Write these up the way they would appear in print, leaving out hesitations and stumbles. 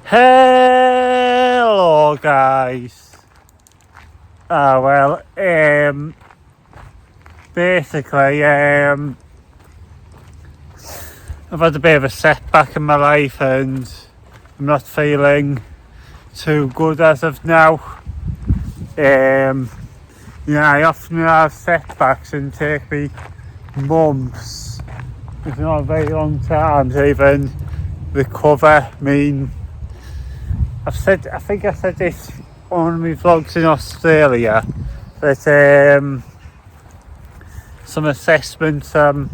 Hello guys. Basically, I've had a bit of a setback in my life and I'm not feeling too good as of now. I often have setbacks and take me months, if not a very long time, to even recover. I think I said this on my vlogs in Australia, that some assessments I'm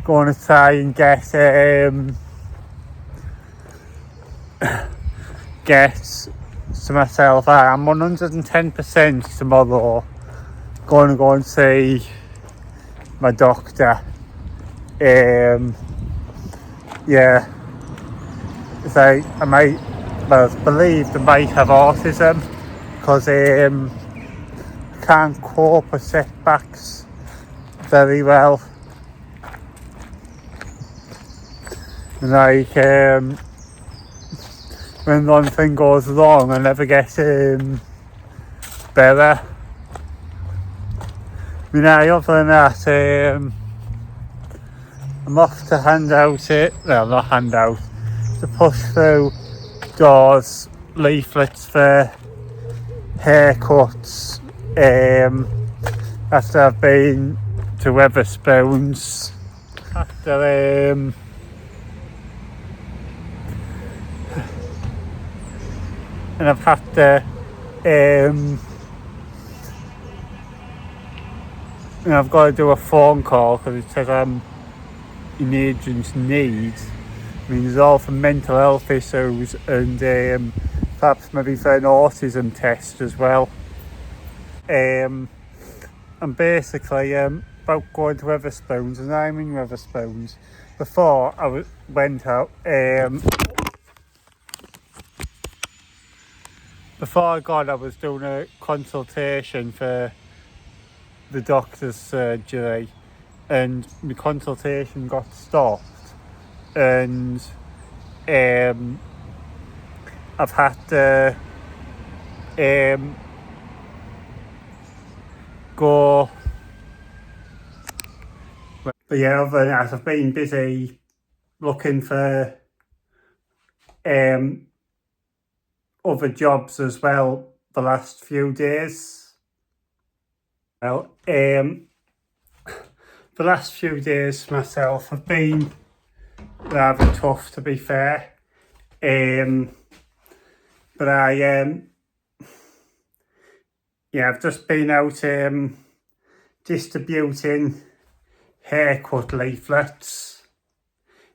going to try and get to myself. I'm 110% tomorrow going to go and see my doctor. So I might, well, it's believed I might have autism because I can't cope with setbacks very well. Like, when one thing goes wrong, I never get better. Other than that, I'm off to to push through doors, leaflets for haircuts, after I've been to Wetherspoons, and I've had to and I've got to do a phone call because it says I'm in agent's need. It's all for mental health issues and perhaps maybe for an autism test as well. I'm basically about going to Wetherspoons, and I'm in Wetherspoons. Before I went out, before I got, I was doing a consultation for the doctor's surgery, and my consultation got stopped, and I've had to go. But yeah, other than that, I've been busy looking for other jobs as well the last few days. Well, the last few days myself have been rather tough, to be fair. But I've just been out distributing haircut leaflets.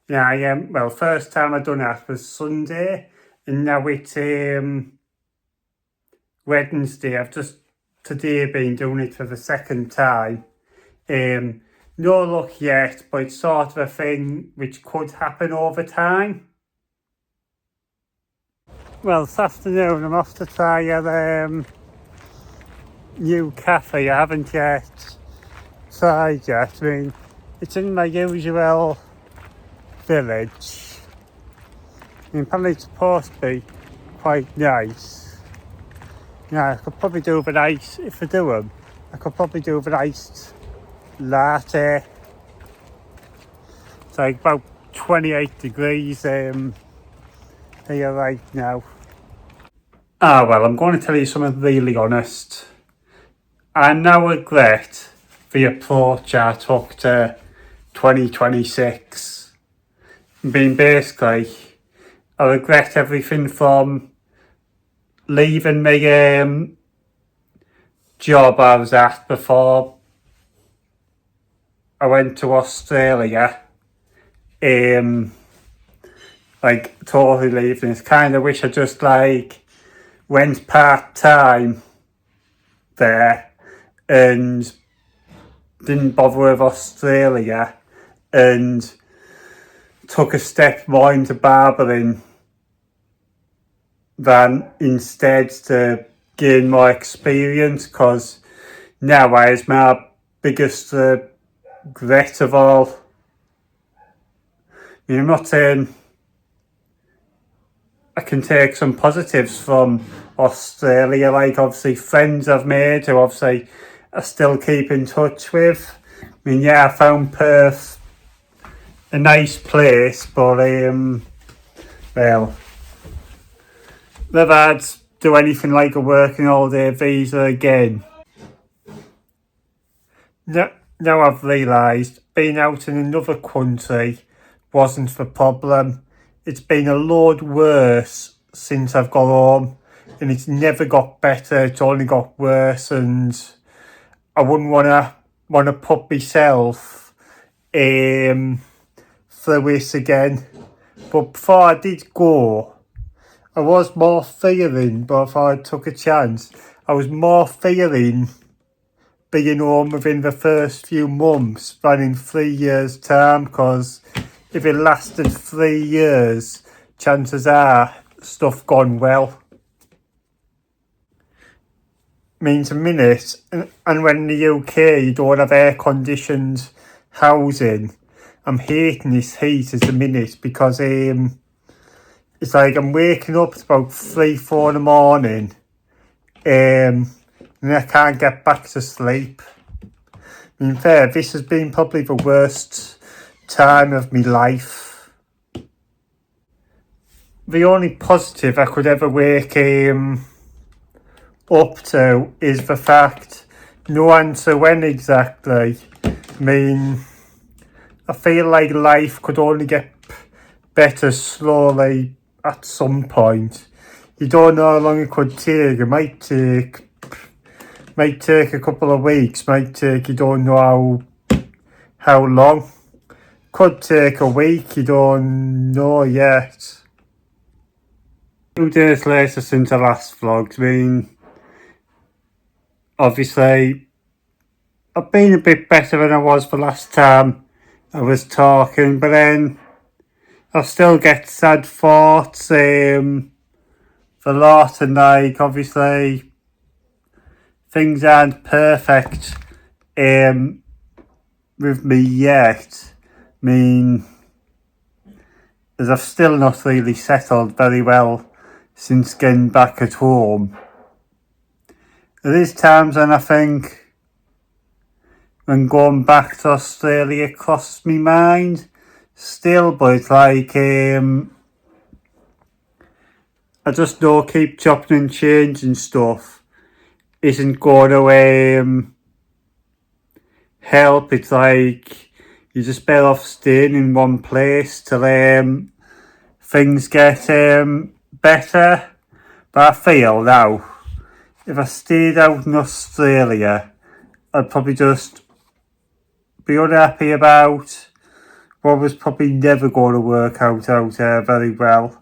First time I done that was Sunday, and now it's Wednesday. I've just today been doing it for the second time. No luck yet, but it's sort of a thing which could happen over time. Well, this afternoon I'm off to try a new cafe I haven't yet tried yet. It's in my usual village. Apparently it's supposed to be quite nice. I could probably do with an ice, if I do them, I could probably do with an iced latte. It's like about 28 degrees here right now. I'm going to tell you something really honest. I now regret the approach I took to 2026. Basically, I regret everything from leaving my job I was at before I went to Australia. Totally leaving it. Kind of wish I just went part-time there and didn't bother with Australia and took a step more into barbering than instead to gain more experience, because now is my biggest regret of all. I'm not saying I can take some positives from Australia, like obviously friends I've made who obviously I still keep in touch with. I mean, yeah, I found Perth a nice place, but well, never had to do anything like a working holiday visa again. Now I've realised being out in another country wasn't the problem. It's been a load worse since I've got home, and it's never got better. It's only got worse, and I wouldn't wanna put myself through this again. But before I did go, I was more fearing. But if I took a chance, I was more fearing being home within the first few months than in 3 years' time, because if it lasted 3 years, chances are stuff gone well. Means a minute, and when in the UK you don't have air-conditioned housing, I'm hating this heat at the minute, because it's like I'm waking up at about 3-4 in the morning, and I can't get back to sleep. I mean, fair, this has been probably the worst time of my life. The only positive I could ever wake up to is the fact no answer when exactly. I mean, I feel like life could only get better slowly at some point. You don't know how long it could take. It might take a couple of weeks, might take, you don't know how long. Could take a week, you don't know yet. 2 days later since the last vlog, I mean, obviously I've been a bit better than I was the last time I was talking, but then I still get sad thoughts, the lot, and like obviously things aren't perfect with me yet. I mean, as I've still not really settled very well since getting back at home. There is times when I think when going back to Australia crosses me mind still, but it's like I just know keep chopping and changing stuff isn't going to help. It's like you just better off staying in one place till things get better. But I feel now, if I stayed out in Australia, I'd probably just be unhappy about what was probably never going to work out there very well.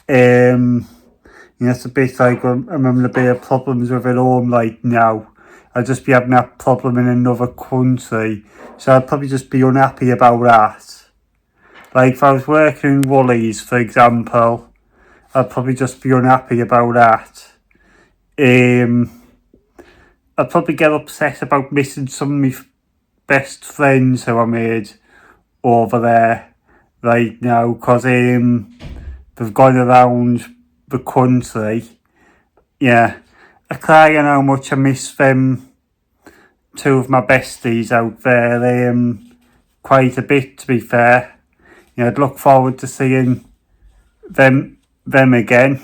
It's a bit like I'm having a bit of problems with it home like now. I'd just be having that problem in another country, so I'd probably just be unhappy about that. Like if I was working in Woolies, for example, I'd probably just be unhappy about that. I'd probably get upset about missing some of my best friends who I made over there right now, because they've gone around the country. Yeah, I cry on how much I miss them. 2 of my besties out there, quite a bit, to be fair. I'd look forward to seeing them again.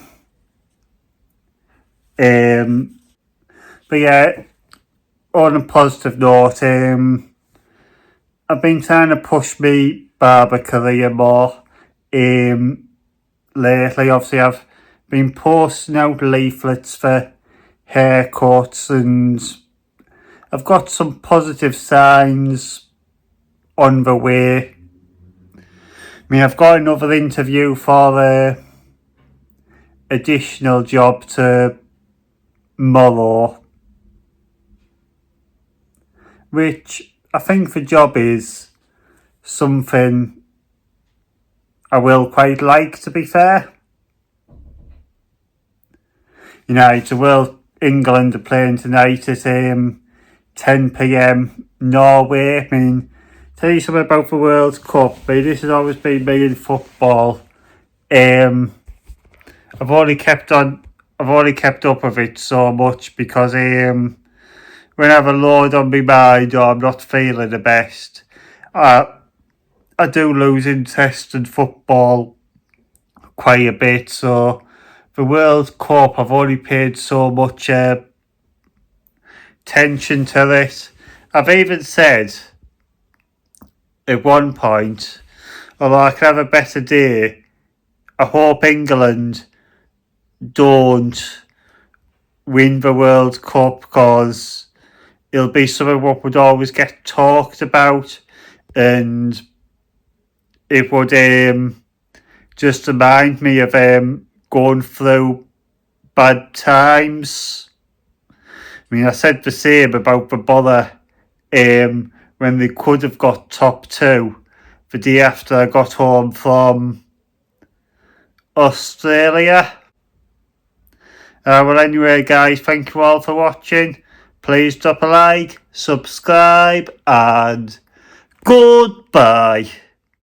But yeah, on a positive note, I've been trying to push me barber career more lately. Obviously, I've been posting out leaflets for haircuts, and I've got some positive signs on the way. I mean, I've got another interview for the additional job tomorrow, which I think the job is something I will quite like, to be fair. It's the World England are playing tonight at 10 p.m. Norway. I mean, tell you something about the World Cup. This has always been me in football. I've only kept up with it so much because when I have a load on my mind or I'm not feeling the best, I do lose interest in football quite a bit. So the World Cup, I've only paid so much attention to it. I've even said at one point, although I can have a better day, I hope England don't win the World Cup because it'll be something what would always get talked about, and it would just remind me of going through bad times. I mean, I said the same about the Borough when they could have got top two the day after I got home from Australia. Well, anyway, guys, thank you all for watching. Please drop a like, subscribe, and goodbye.